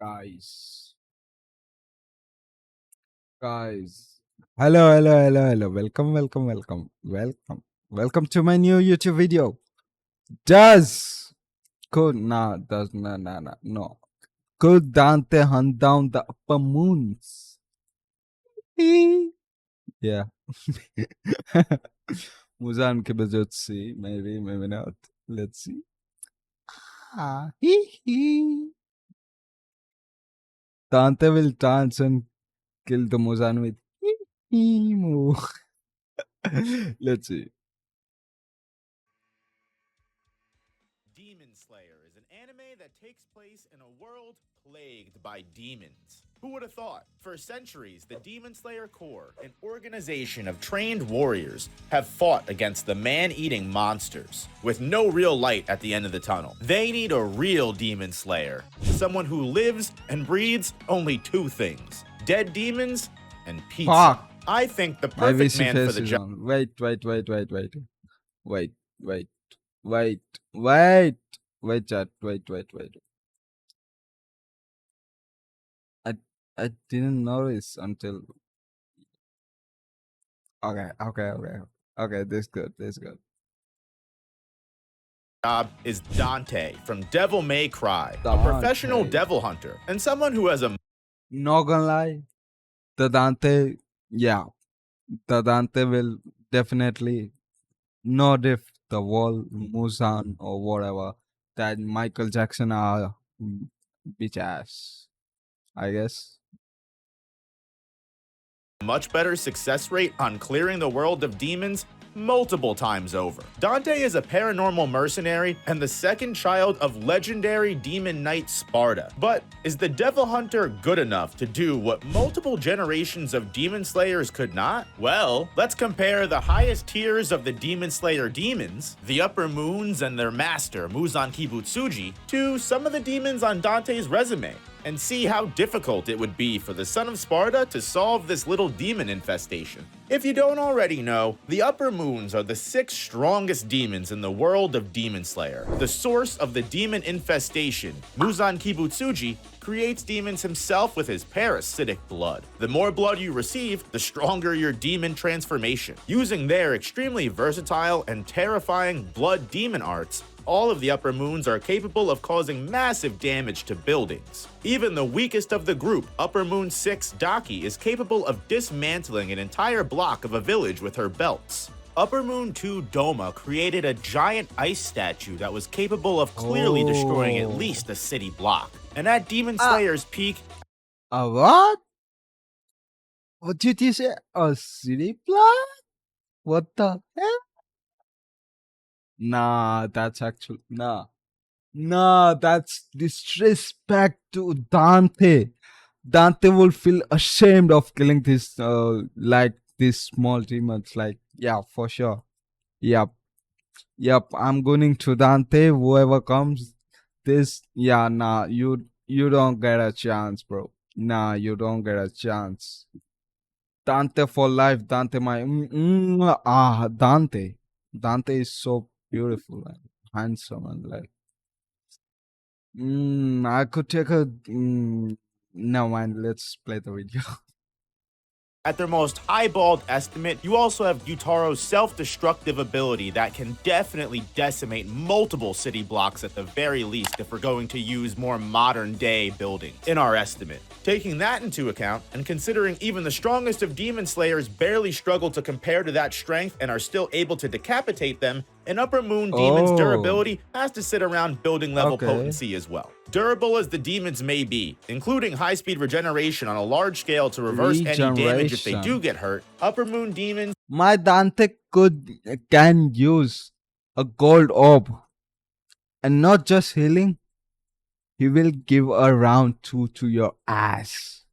Guys, guys. Hello. Welcome to my new YouTube video. Does no. Could Dante hunt down the upper moons? Yeah. Muzan ke bajot see, maybe not. Let's see. Hee. Dante will dance and kill the Muzan with moo. Let's see. Demon Slayer is an anime that takes place in a world plagued by demons. Who would have thought? For centuries, the Demon Slayer Corps, an organization of trained warriors, have fought against the man-eating monsters, with no real light at the end of the tunnel. They need a real Demon Slayer, someone who lives and breathes only two things: dead demons and pizza. Fuck. I think the My perfect VC man for face the is job. on. Wait, chat. Wait. I I didn't notice until. Okay. This good. Job is Dante from Devil May Cry, a professional Dante. devil hunter and someone who has a Not gonna lie, the Dante, yeah, the Dante will definitely not if the wall moves on or whatever that Michael Jackson are bitch ass. I guess. much better success rate on clearing the world of demons multiple times over. Dante is a paranormal mercenary and the second child of legendary demon knight Sparta. But is the devil hunter good enough to do what multiple generations of demon slayers could not? Well, let's compare the highest tiers of the demon slayer demons, the upper moons and their master Muzan Kibutsuji, to some of the demons on Dante's resume, and see how difficult it would be for the son of Sparta to solve this little demon infestation. If you don't already know, the Upper Moons are the 6 strongest demons in the world of Demon Slayer. The source of the demon infestation, Muzan Kibutsuji, creates demons himself with his parasitic blood. The more blood you receive, the stronger your demon transformation. Using their extremely versatile and terrifying blood demon arts, all of the Upper Moons are capable of causing massive damage to buildings. Even the weakest of the group, Upper Moon 6 Daki, is capable of dismantling an entire block of a village with her belts. Upper Moon 2 Doma created a giant ice statue that was capable of clearly destroying at least a city block. And at Demon Slayer's peak, A what? What did you say? A city plot? What the hell? Nah, that's actually that's disrespect to Dante. Dante will feel ashamed of killing this like these small demons. Like, yeah, for sure. Yep. I'm going to Dante. Whoever comes, you don't get a chance, bro. Nah, you don't get a chance. Dante for life. Dante. Dante is so beautiful and handsome and like. I could take a. No mind. Let's play the video. at their most highballed estimate, you also have Gyutaro's self-destructive ability that can definitely decimate multiple city blocks at the very least if we're going to use more modern-day buildings, in our estimate. Taking that into account, and considering even the strongest of Demon Slayers barely struggle to compare to that strength and are still able to decapitate them, an Upper Moon demon's durability has to sit around building level potency as well. Durable as the demons may be, including high-speed regeneration on a large scale to reverse any damage if they do get hurt, Upper Moon demons... My Dante can use a gold orb. And not just healing, he will give a round 2 to your ass.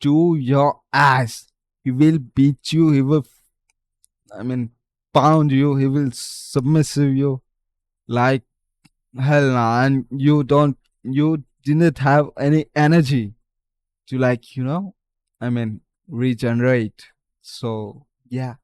To your ass. He will beat you, he will... pound you, he will submissive you like hell nah, and you didn't have any energy to regenerate. So yeah.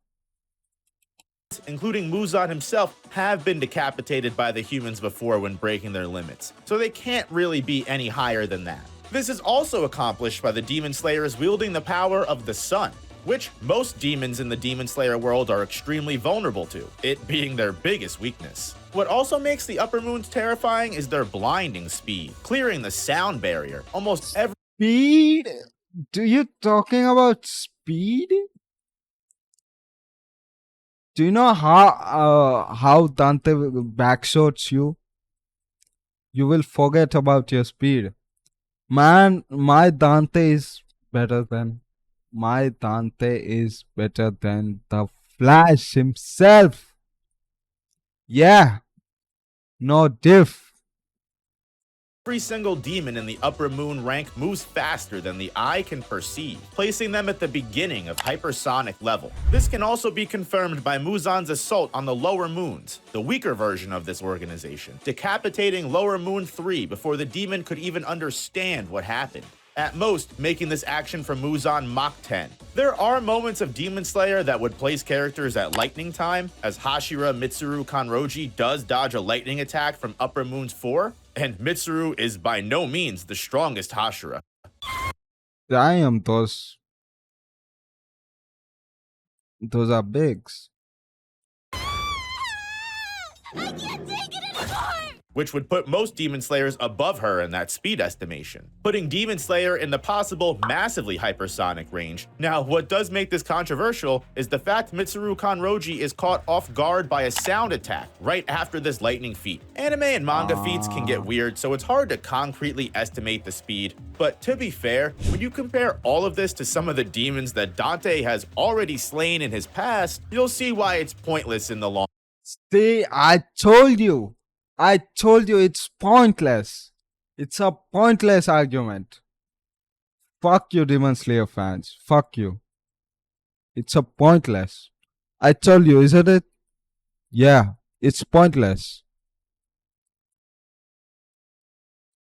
including Muzan himself, have been decapitated by the humans before when breaking their limits, so they can't really be any higher than that. This is also accomplished by the Demon Slayers wielding the power of the sun, which most demons in the Demon Slayer world are extremely vulnerable to, it being their biggest weakness. What also makes the Upper Moons terrifying is their blinding speed, clearing the sound barrier almost every Speed? Do you talking about speed? Do you know how Dante backshots you? You will forget about your speed. Man, my Dante is better than the Flash himself. Yeah, no diff. single demon in the Upper Moon rank moves faster than the eye can perceive, placing them at the beginning of hypersonic level. This can also be confirmed by Muzan's assault on the Lower Moons, the weaker version of this organization, decapitating Lower Moon 3 before the demon could even understand what happened, at most making this action from Muzan Mach 10. There are moments of Demon Slayer that would place characters at lightning time, as Hashira Mitsuru Kanroji does dodge a lightning attack from Upper Moons 4, and Mitsuru is by no means the strongest Hashira. Damn, those are bigs. I can't take it anymore! Which would put most Demon Slayers above her in that speed estimation, putting Demon Slayer in the possible massively hypersonic range. Now, what does make this controversial is the fact Mitsuru Kanroji is caught off guard by a sound attack right after this lightning feat. Anime and manga feats can get weird, so it's hard to concretely estimate the speed, but to be fair, when you compare all of this to some of the demons that Dante has already slain in his past, you'll see why it's pointless in the long. See, I told you it's pointless. It's a pointless argument. Fuck you, Demon Slayer fans. Fuck you. It's a pointless. I told you, isn't it? Yeah, it's pointless.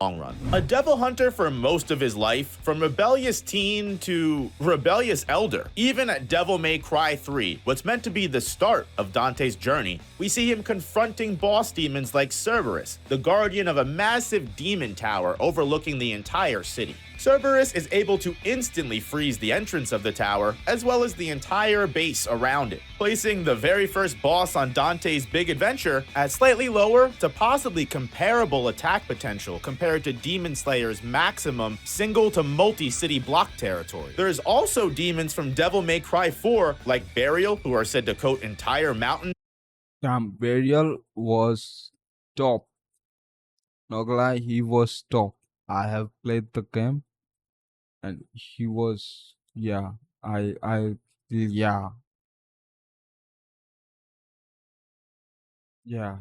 Long run. A devil hunter for most of his life, from rebellious teen to rebellious elder. Even at Devil May Cry 3, what's meant to be the start of Dante's journey, we see him confronting boss demons like Cerberus, the guardian of a massive demon tower overlooking the entire city. Cerberus is able to instantly freeze the entrance of the tower, as well as the entire base around it, placing the very first boss on Dante's big adventure at slightly lower to possibly comparable attack potential compared to Demon Slayer's maximum single to multi-city block territory. There's also demons from Devil May Cry 4, like Burial, who are said to coat entire mountains. Damn, Burial was top. Not gonna lie, he was top. I have played the game and he was, yeah, yeah, yeah.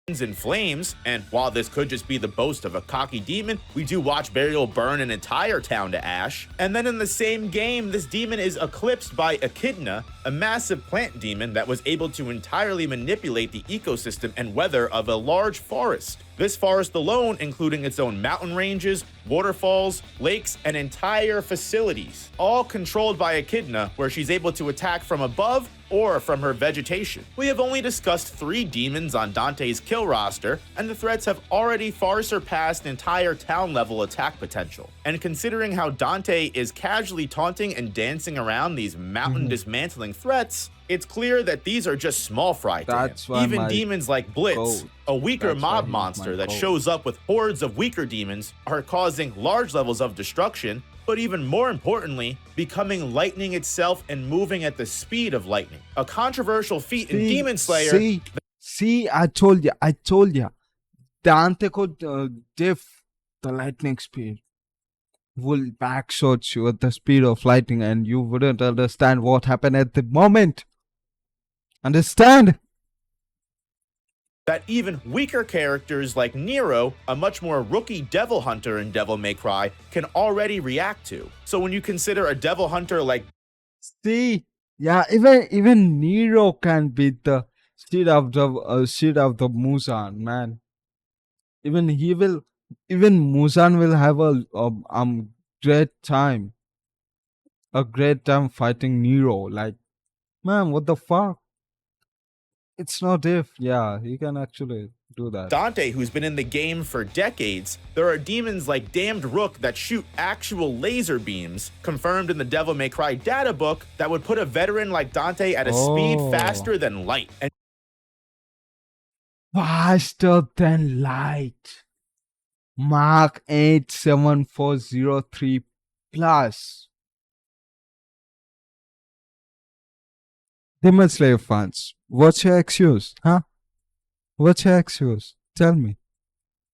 In flames, and while this could just be the boast of a cocky demon, we do watch Burial burn an entire town to ash. And then in the same game, this demon is eclipsed by Echidna, a massive plant demon that was able to entirely manipulate the ecosystem and weather of a large forest. This forest alone, including its own mountain ranges, waterfalls, lakes, and entire facilities, all controlled by Echidna, where she's able to attack from above or from her vegetation. We have only discussed 3 demons on Dante's kill roster, and the threats have already far surpassed entire town-level attack potential. And considering how Dante is casually taunting and dancing around these mountain-dismantling threats, it's clear that these are just small fry to That's him. why Even my demons like Blitz, code. a weaker That's why mob he's monster my that code. shows up with hordes of weaker demons, are causing large levels of destruction, but even more importantly, becoming lightning itself and moving at the speed of lightning. A controversial feat in Demon Slayer. See, I told you. Dante could diff the lightning speed. Will backshot you at the speed of lightning and you wouldn't understand what happened at the moment. Understand? That even weaker characters like Nero, a much more rookie devil hunter in Devil May Cry, can already react to. So when you consider a devil hunter like See, yeah, even Nero can beat the shit of the Musan, man. Even Musan will have great time, a great time fighting Nero. Like, man, what the fuck? It's no diff. Yeah, you can actually do that. Dante, who's been in the game for decades, there are demons like Damned Rook that shoot actual laser beams, confirmed in the Devil May Cry data book, that would put a veteran like Dante at a speed Oh, faster than light. And faster than light. Mark 87403 plus. Demon Slayer fans, what's your excuse? Huh? What's your excuse? Tell me.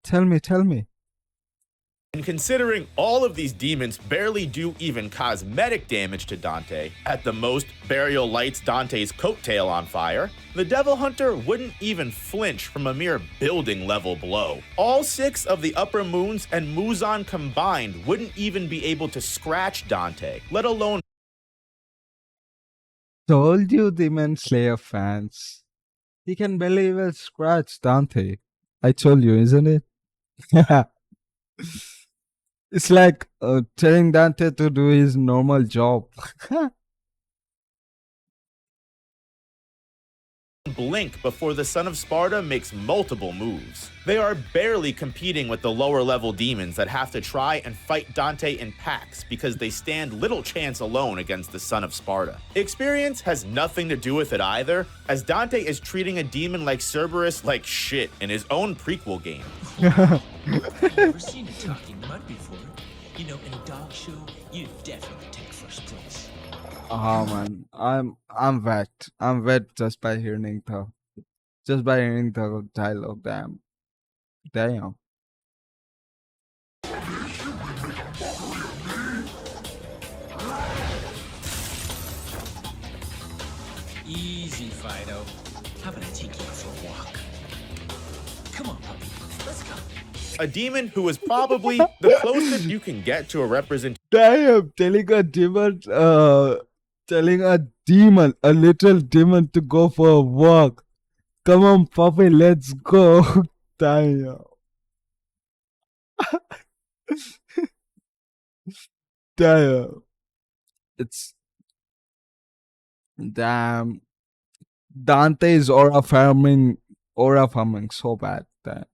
Tell me, tell me. And considering all of these demons barely do even cosmetic damage to Dante, at the most, Burial lights Dante's coattail on fire, the Devil Hunter wouldn't even flinch from a mere building level blow. All 6 of the Upper Moons and Muzan combined wouldn't even be able to scratch Dante, let alone Told you, Demon Slayer fans. He can barely even scratch Dante. I told you, isn't it? It's like telling Dante to do his normal job. blink before the Son of Sparta makes multiple moves. They are barely competing with the lower level demons that have to try and fight Dante in packs because they stand little chance alone against the Son of Sparta. Experience has nothing to do with it either, as Dante is treating a demon like Cerberus like shit in his own prequel game. I've never seen a talking mud before. You know, in a dog show, you'd definitely take first place. Oh man, I'm wet. I'm wet just by hearing the dialogue. Damn. Easy, Fido. How about I take you for a walk? Come on, puppy. Let's go. A demon who is probably the closest you can get to a representation Damn, telling a little demon to go for a walk. Come on, puppy, let's go. Damn. Damn. It's damn. Dante is aura farming so bad. Damn.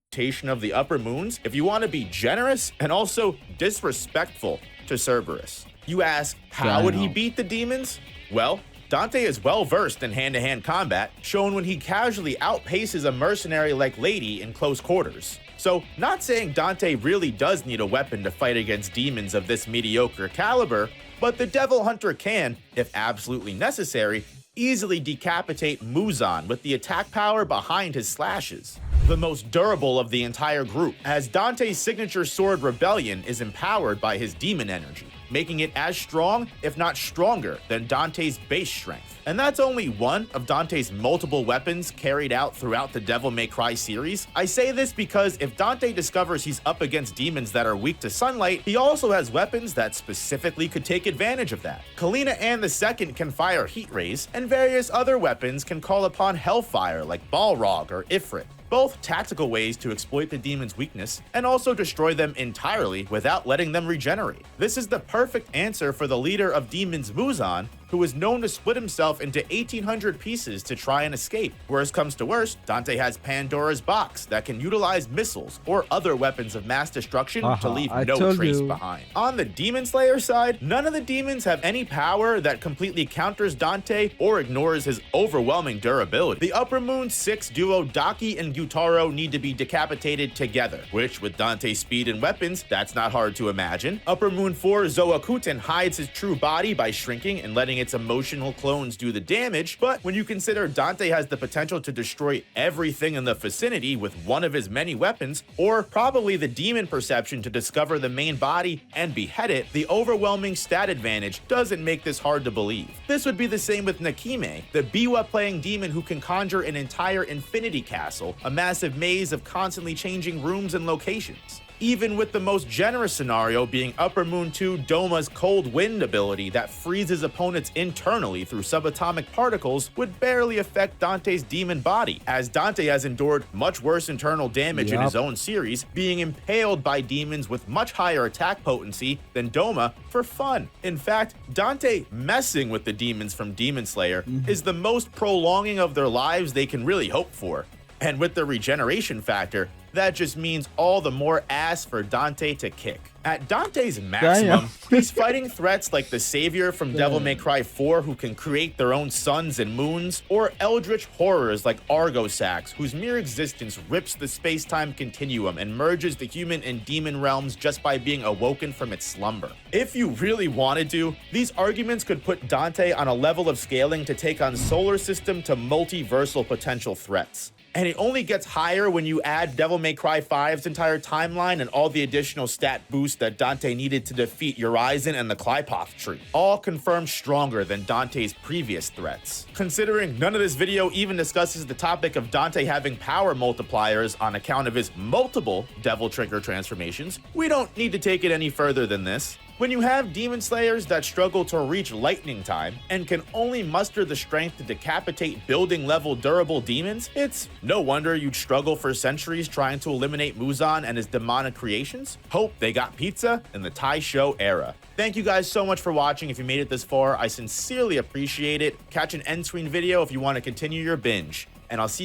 of the Upper Moons if you want to be generous and also disrespectful to Cerberus. You ask, how would he Damn. beat the demons? Well, Dante is well versed in hand-to-hand combat, shown when he casually outpaces a mercenary like Lady in close quarters. So, not saying Dante really does need a weapon to fight against demons of this mediocre caliber, but the Devil Hunter can, if absolutely necessary, easily decapitate Muzan with the attack power behind his slashes. The most durable of the entire group, as Dante's signature sword Rebellion is empowered by his demon energy, making it as strong, if not stronger, than Dante's base strength. And that's only one of Dante's multiple weapons carried out throughout the Devil May Cry series. I say this because if Dante discovers he's up against demons that are weak to sunlight, he also has weapons that specifically could take advantage of that. Kalina and the Second can fire Heat Rays, and various other weapons can call upon Hellfire like Balrog or Ifrit. Both tactical ways to exploit the demon's weakness and also destroy them entirely without letting them regenerate. This is the perfect answer for the leader of demons Muzan, who is known to split himself into 1,800 pieces to try and escape. Worst comes to worst, Dante has Pandora's box that can utilize missiles or other weapons of mass destruction to leave I no told trace you. behind. On the Demon Slayer side, none of the demons have any power that completely counters Dante or ignores his overwhelming durability. The Upper Moon 6 duo Daki and Gyutaro need to be decapitated together, which with Dante's speed and weapons, that's not hard to imagine. Upper Moon 4 Zoakuten hides his true body by shrinking and letting its emotional clones do the damage, but when you consider Dante has the potential to destroy everything in the vicinity with one of his many weapons, or probably the demon perception to discover the main body and behead it, the overwhelming stat advantage doesn't make this hard to believe. This would be the same with Nakime, the Biwa playing demon who can conjure an entire infinity castle, a massive maze of constantly changing rooms and locations. even with the most generous scenario being Upper Moon 2 Doma's Cold Wind ability that freezes opponents internally through subatomic particles would barely affect Dante's demon body, as Dante has endured much worse internal damage in his own series, being impaled by demons with much higher attack potency than Doma for fun. In fact, Dante messing with the demons from Demon Slayer is the most prolonging of their lives they can really hope for. And with the regeneration factor, that just means all the more ass for Dante to kick. At Dante's maximum, he's fighting threats like the Savior from Devil May Cry 4 who can create their own suns and moons, or eldritch horrors like Argosax, whose mere existence rips the space-time continuum and merges the human and demon realms just by being awoken from its slumber. If you really wanted to, these arguments could put Dante on a level of scaling to take on solar system to multiversal potential threats. And it only gets higher when you add Devil May Cry 5's entire timeline and all the additional stat boosts that Dante needed to defeat Urizen and the Clypoth tree, all confirmed stronger than Dante's previous threats. Considering none of this video even discusses the topic of Dante having power multipliers on account of his multiple Devil Trigger transformations, we don't need to take it any further than this. When you have Demon Slayers that struggle to reach lightning time and can only muster the strength to decapitate building level durable demons, it's no wonder you'd struggle for centuries trying to eliminate Muzan and his demonic creations. Hope they got pizza in the Taisho era. Thank you guys so much for watching. If you made it this far, I sincerely appreciate it. Catch an end screen video if you want to continue your binge, and I'll see.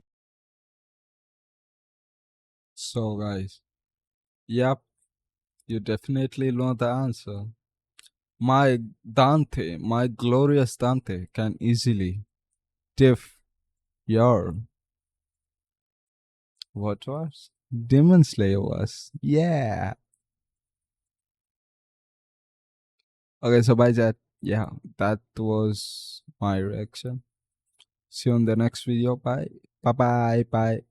So guys, yep, you definitely know the answer. My Dante, my glorious Dante can easily diff your what was? Demon Slayer was. Yeah. Okay, so by that, yeah, that was my reaction. See you on the next video. Bye. Bye bye. Bye.